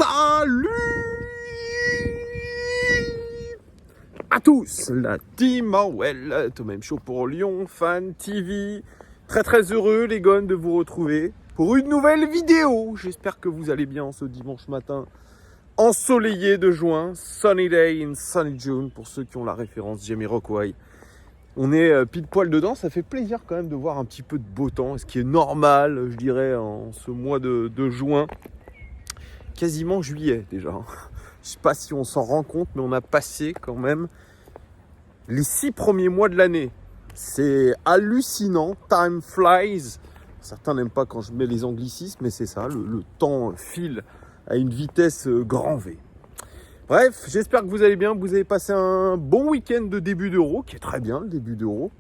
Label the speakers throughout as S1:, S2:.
S1: Salut à tous, la team Orwell, tout même chaud pour Lyon, Fan TV. Très heureux les gones de vous retrouver pour une nouvelle vidéo. J'espère que vous allez bien ce dimanche matin ensoleillé de juin. Sunny day in sunny June pour ceux qui ont la référence Jamiroquai. On est pile poil dedans, ça fait plaisir quand même de voir un petit peu de beau temps, ce qui est normal, je dirais, en ce mois de juin. Quasiment juillet déjà. Je sais pas si on s'en rend compte, mais on a passé quand même les 6 premiers mois de l'année. C'est hallucinant, time flies. Certains n'aiment pas quand je mets les anglicismes, mais c'est ça, le temps file à une vitesse grand V. Bref, j'espère que vous allez bien, que vous avez passé un bon week-end de début d'Euro, qui est très bien le début d'Euro.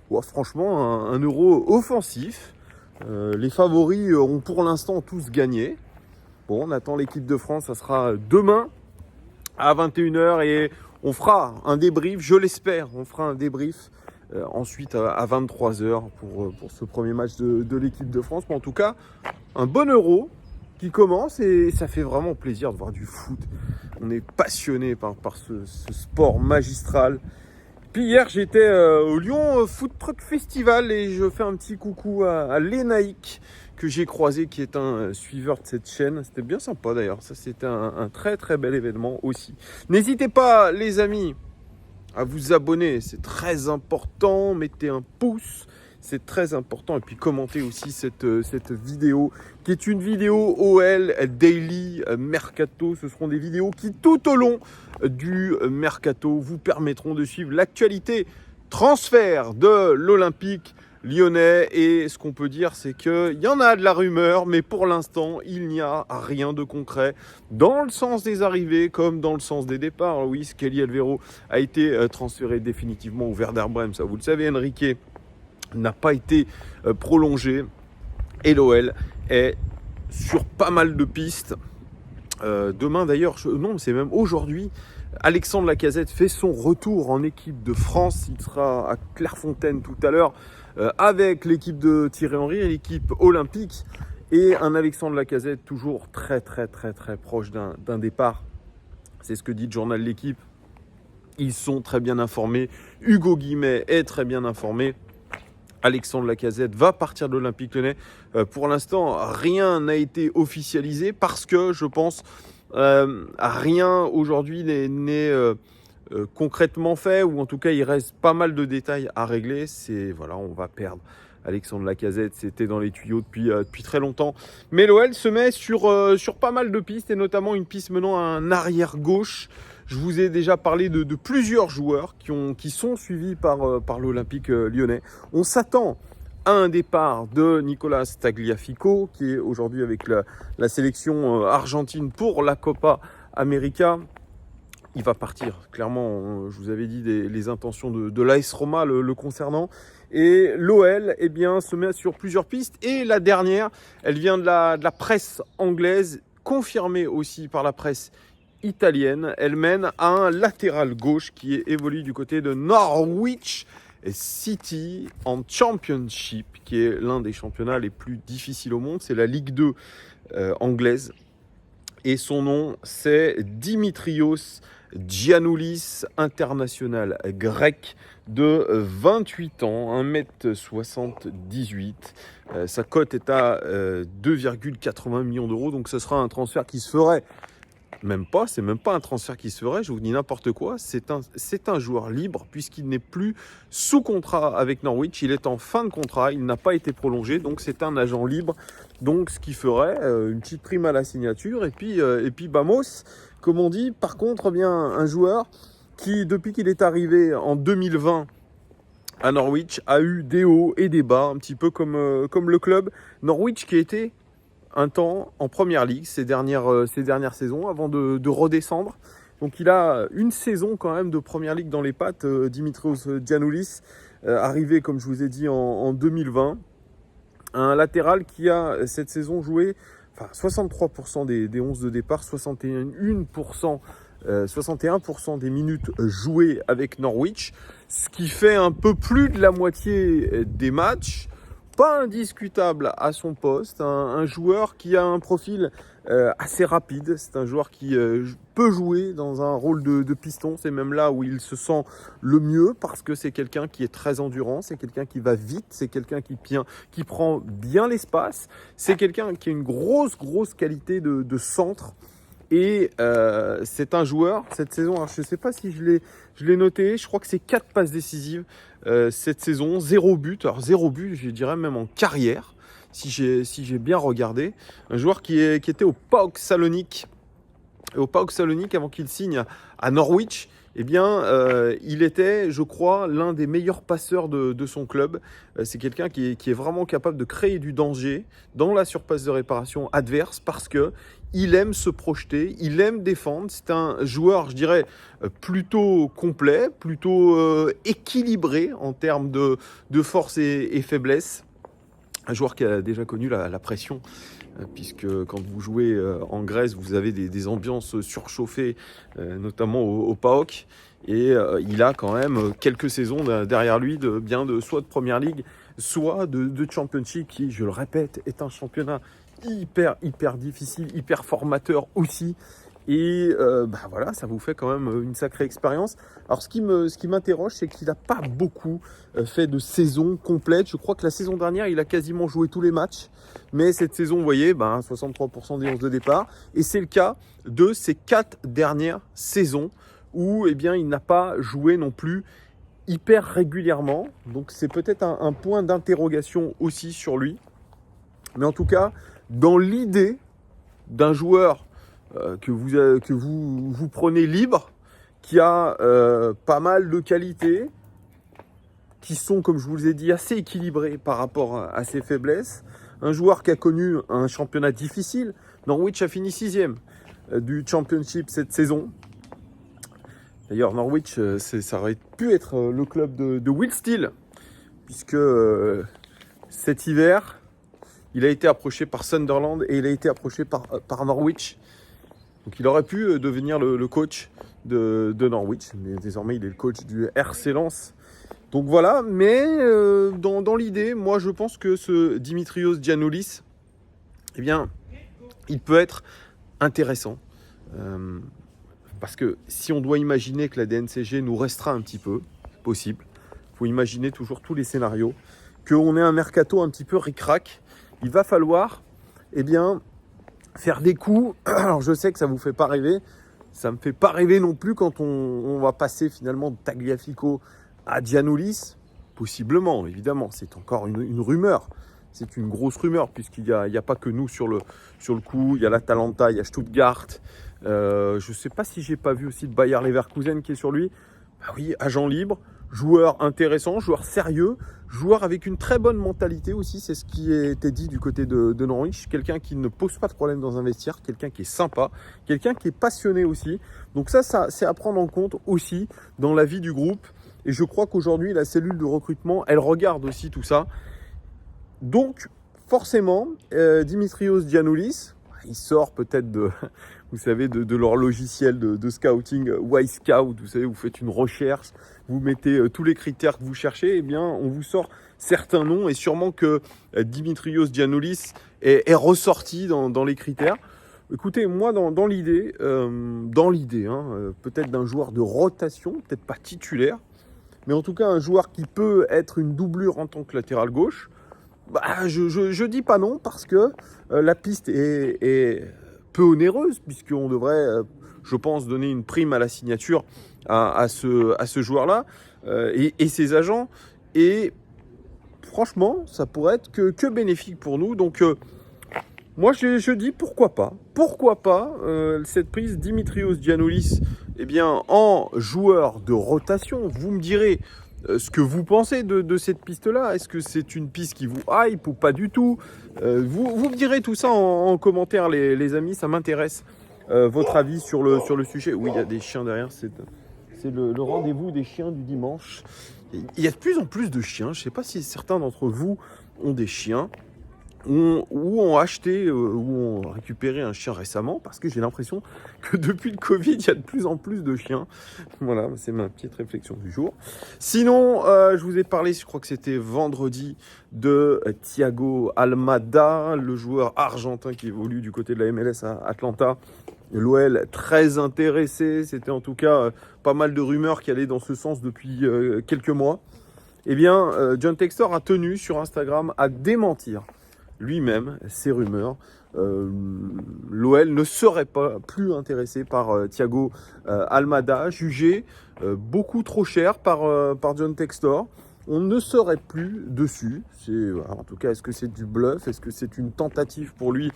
S1: Ouais, franchement, un Euro offensif. Les favoris ont pour l'instant tous gagné. Bon, on attend l'équipe de France, ça sera demain à 21h et on fera un débrief, je l'espère, on fera un débrief ensuite à 23h pour ce premier match de l'équipe de France. Mais en tout cas, un bon Euro qui commence et ça fait vraiment plaisir de voir du foot. On est passionné par ce sport magistral. Puis hier, j'étais au Lyon Food Truck Festival et je fais un petit coucou à Lénaïque que j'ai croisé, qui est un suiveur de cette chaîne. C'était bien sympa d'ailleurs. Ça, c'était un très bel événement aussi. N'hésitez pas, les amis, à vous abonner. C'est très important. Mettez un pouce. C'est très important. Et puis commentez aussi cette vidéo, qui est une vidéo OL Daily Mercato. Ce seront des vidéos qui, tout au long du Mercato, vous permettront de suivre l'actualité transfert de l'Olympique Lyonnais. Et ce qu'on peut dire, c'est qu'il y en a de la rumeur, mais pour l'instant, il n'y a rien de concret dans le sens des arrivées comme dans le sens des départs. Oui, Skelly Alvaro a été transféré définitivement au Werder Bremen. Ça, vous le savez, Enrique n'a pas été prolongé et l'OL est sur pas mal de pistes. Demain d'ailleurs, non, c'est même aujourd'hui, Alexandre Lacazette fait son retour en équipe de France. Il sera à Clairefontaine tout à l'heure avec l'équipe de Thierry Henry et l'équipe olympique. Et un Alexandre Lacazette toujours très proche d'un départ. C'est ce que dit le journal L'Équipe. Ils sont très bien informés. Hugo Guillemette est très bien informé. Alexandre Lacazette va partir de l'Olympique Lyonnais. Pour l'instant, rien n'a été officialisé parce que je pense rien aujourd'hui n'est concrètement fait, ou en tout cas il reste pas mal de détails à régler. On va perdre Alexandre Lacazette, c'était dans les tuyaux depuis très longtemps. Mais l'OL se met sur pas mal de pistes, et notamment une piste menant à un arrière gauche. Je vous ai déjà parlé de plusieurs joueurs qui sont suivis par l'Olympique lyonnais. On s'attend à un départ de Nicolas Tagliafico, qui est aujourd'hui avec la sélection argentine pour la Copa América. Il va partir, clairement, je vous avais dit les intentions de l'AS Roma le concernant. Et l'OL se met sur plusieurs pistes. Et la dernière, elle vient de la presse anglaise, confirmée aussi par la presse italienne. Elle mène à un latéral gauche qui évolue du côté de Norwich City en Championship, qui est l'un des championnats les plus difficiles au monde. C'est la Ligue 2 anglaise. Et son nom, c'est Dimitrios Giannoulis, international grec de 28 ans, 1m78. Sa cote est à 2,80 millions d'euros. Donc ce sera un transfert qui se ferait. C'est même pas un transfert qui se ferait, je vous dis n'importe quoi. C'est un joueur libre puisqu'il n'est plus sous contrat avec Norwich. Il est en fin de contrat, il n'a pas été prolongé, donc c'est un agent libre. Donc ce qui ferait une petite prime à la signature et puis vamos, comme on dit. Par contre, un joueur qui, depuis qu'il est arrivé en 2020 à Norwich, a eu des hauts et des bas, un petit peu comme le club. Norwich qui était un temps en première ligue ces dernières saisons avant de redescendre. Donc il a une saison quand même de première ligue dans les pattes, Dimitrios Giannoulis, arrivé comme je vous ai dit en 2020. Un latéral qui a cette saison joué 63% des 11 de départ, 61% des minutes jouées avec Norwich, ce qui fait un peu plus de la moitié des matchs. Pas indiscutable à son poste, un joueur qui a un profil assez rapide. C'est un joueur qui peut jouer dans un rôle de piston. C'est même là où il se sent le mieux parce que c'est quelqu'un qui est très endurant, c'est quelqu'un qui va vite, c'est quelqu'un qui prend bien l'espace, c'est quelqu'un qui a une grosse qualité de centre. Et c'est un joueur, cette saison, alors je ne sais pas si je l'ai noté, je crois que c'est 4 passes décisives cette saison, 0 but. Alors 0 but, je dirais même en carrière, si j'ai bien regardé. Un joueur qui était au PAOK Salonique. Et au PAOK Salonique, avant qu'il signe à Norwich, eh bien, il était, je crois, l'un des meilleurs passeurs de son club. C'est quelqu'un qui est vraiment capable de créer du danger dans la surface de réparation adverse parce que il aime se projeter, il aime défendre. C'est un joueur, je dirais, plutôt complet, plutôt équilibré en termes de force et faiblesse. Un joueur qui a déjà connu la pression, puisque quand vous jouez en Grèce, vous avez des ambiances surchauffées, notamment au PAOK. Et il a quand même quelques saisons derrière lui, soit de Première Ligue, soit de Championship, qui, je le répète, est un championnat hyper difficile, hyper formateur aussi. Et voilà, ça vous fait quand même une sacrée expérience. Alors ce qui m'interroge, c'est qu'il n'a pas beaucoup fait de saison complète. Je crois que la saison dernière, il a quasiment joué tous les matchs. Mais cette saison, vous voyez, 63% des 11 de départ. Et c'est le cas de ces 4 dernières saisons où il n'a pas joué non plus hyper régulièrement. Donc c'est peut-être un point d'interrogation aussi sur lui. Mais en tout cas, dans l'idée d'un joueur que vous prenez libre, qui a pas mal de qualités, qui sont, comme je vous ai dit, assez équilibrées par rapport à ses faiblesses. Un joueur qui a connu un championnat difficile. Norwich a fini 6e du Championship cette saison. D'ailleurs, Norwich, ça aurait pu être le club de Will Steele, puisque cet hiver, il a été approché par Sunderland et il a été approché par Norwich. Donc il aurait pu devenir le coach de Norwich, mais désormais il est le coach du RC Lens. Donc voilà, mais dans l'idée, moi je pense que ce Dimitrios Giannoulis, il peut être intéressant. Parce que si on doit imaginer que la DNCG nous restera un petit peu, possible, il faut imaginer toujours tous les scénarios, qu'on ait un mercato un petit peu ric-rac, il va falloir faire des coups. Alors je sais que ça ne vous fait pas rêver, ça ne me fait pas rêver non plus quand on va passer finalement de Tagliafico à Giannoulis, possiblement, évidemment, c'est encore une rumeur. C'est une grosse rumeur puisqu'il n'y a pas que nous sur le coup, il y a l'Atalanta, il y a Stuttgart. Je ne sais pas si j'ai pas vu aussi le Bayer Leverkusen qui est sur lui. Bah oui, agent libre, joueur intéressant, joueur sérieux, joueur avec une très bonne mentalité aussi, c'est ce qui était dit du côté de Norwich. Quelqu'un qui ne pose pas de problème dans un vestiaire, quelqu'un qui est sympa, quelqu'un qui est passionné aussi. Donc ça c'est à prendre en compte aussi dans la vie du groupe. Et je crois qu'aujourd'hui, la cellule de recrutement, elle regarde aussi tout ça. Donc, forcément, Dimitrios Giannoulis, il sort peut-être de leur logiciel de scouting Y-Scout. Vous savez, vous faites une recherche, vous mettez tous les critères que vous cherchez, on vous sort certains noms. Et sûrement que Dimitrios Giannoulis est ressorti dans les critères. Écoutez, moi, dans l'idée, peut-être d'un joueur de rotation, peut-être pas titulaire, mais en tout cas un joueur qui peut être une doublure en tant que latéral gauche, je dis pas non parce que la piste est peu onéreuse, puisqu'on devrait, je pense, donner une prime à la signature à ce joueur-là et ses agents. Et franchement, ça pourrait être que bénéfique pour nous. Donc, moi, je dis pourquoi pas. Pourquoi pas cette prise Dimitrios Giannoulis en joueur de rotation. Vous me direz ce que vous pensez de cette piste-là. Est-ce que c'est une piste qui vous hype ou pas du tout vous me direz tout ça en commentaire, les amis. Ça m'intéresse votre avis sur le sujet. Oui, il y a des chiens derrière. C'est le rendez-vous des chiens du dimanche. Il y a de plus en plus de chiens. Je ne sais pas si certains d'entre vous ont des chiens. ont acheté ou ont récupéré un chien récemment, parce que j'ai l'impression que depuis le Covid, il y a de plus en plus de chiens. Voilà, c'est ma petite réflexion du jour. Sinon, je vous ai parlé, je crois que c'était vendredi, de Thiago Almada, le joueur argentin qui évolue du côté de la MLS à Atlanta. L'OL très intéressé, c'était en tout cas pas mal de rumeurs qui allaient dans ce sens depuis quelques mois. Eh bien, John Textor a tenu sur Instagram à démentir lui-même ces rumeurs. L'OL ne serait pas plus intéressé par Thiago Almada, jugé beaucoup trop cher par John Textor. On ne serait plus dessus. En tout cas, est-ce que c'est du bluff? Est-ce que c'est une tentative pour lui,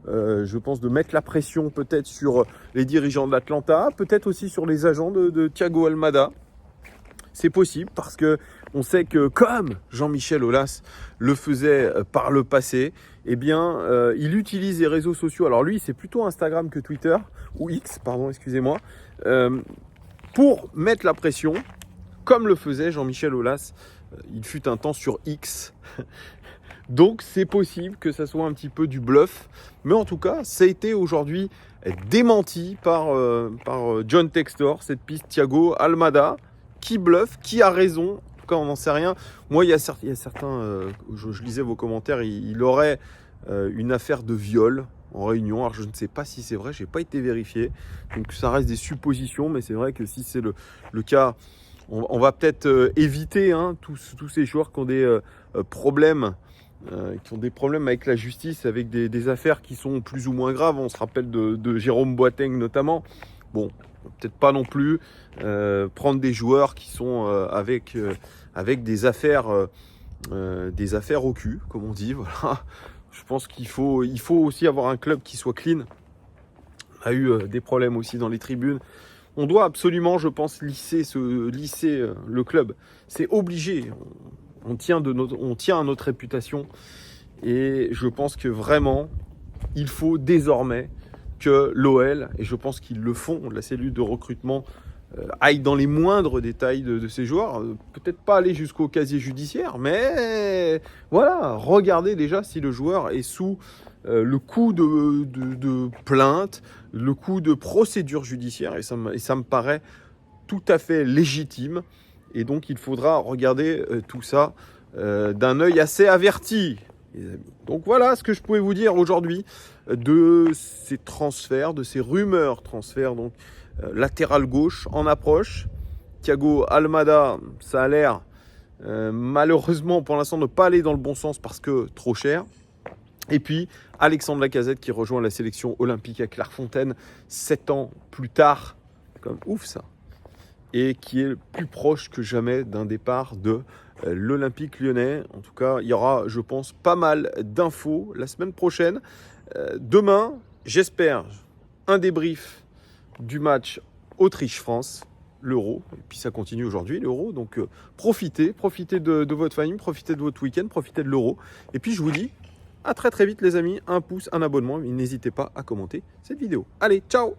S1: je pense, de mettre la pression peut-être sur les dirigeants de l'Atlanta, peut-être aussi sur les agents de Thiago Almada? C'est possible parce que on sait que comme Jean-Michel Aulas le faisait par le passé, eh bien, il utilise les réseaux sociaux. Alors lui, c'est plutôt Instagram que Twitter, ou X, pardon, excusez-moi, pour mettre la pression, comme le faisait Jean-Michel Aulas. Il fut un temps sur X. Donc c'est possible que ça soit un petit peu du bluff. Mais en tout cas, ça a été aujourd'hui démenti par John Textor, cette piste Thiago Almada. Qui bluffe, qui a raison, en tout cas on n'en sait rien. Moi il y a certains, je lisais vos commentaires, il aurait une affaire de viol en réunion. Alors je ne sais pas si c'est vrai, je n'ai pas été vérifié, donc ça reste des suppositions, mais c'est vrai que si c'est le cas, on va peut-être éviter tous ces joueurs qui ont des problèmes. Qui ont des problèmes avec la justice, avec des affaires qui sont plus ou moins graves. On se rappelle de Jérôme Boateng notamment. Bon, peut-être pas non plus prendre des joueurs qui sont avec des affaires au cul, comme on dit. Voilà. Je pense qu'il faut aussi avoir un club qui soit clean. On a eu des problèmes aussi dans les tribunes. On doit absolument, je pense, lisser le club. C'est obligé. On tient à notre réputation. Et je pense que vraiment, il faut désormais que l'OL, et je pense qu'ils le font, la cellule de recrutement, aille dans les moindres détails de ces joueurs. Peut-être pas aller jusqu'au casier judiciaire, mais voilà, regardez déjà si le joueur est sous le coup de plainte, le coup de procédure judiciaire, et ça me paraît tout à fait légitime. Et donc il faudra regarder tout ça d'un œil assez averti. Donc voilà ce que je pouvais vous dire aujourd'hui de ces transferts, de ces rumeurs transferts, donc latéral gauche en approche. Thiago Almada, ça a l'air malheureusement pour l'instant ne pas aller dans le bon sens parce que trop cher. Et puis Alexandre Lacazette qui rejoint la sélection olympique à Clairefontaine 7 ans plus tard, comme ouf ça, et qui est plus proche que jamais d'un départ de l'Olympique lyonnais. En tout cas, il y aura, je pense, pas mal d'infos la semaine prochaine. Demain, j'espère, un débrief du match Autriche-France, l'Euro. Et puis ça continue aujourd'hui, l'Euro. Donc profitez de votre famille, profitez de votre week-end, profitez de l'Euro. Et puis je vous dis à très très vite les amis. Un pouce, un abonnement. Et n'hésitez pas à commenter cette vidéo. Allez, ciao!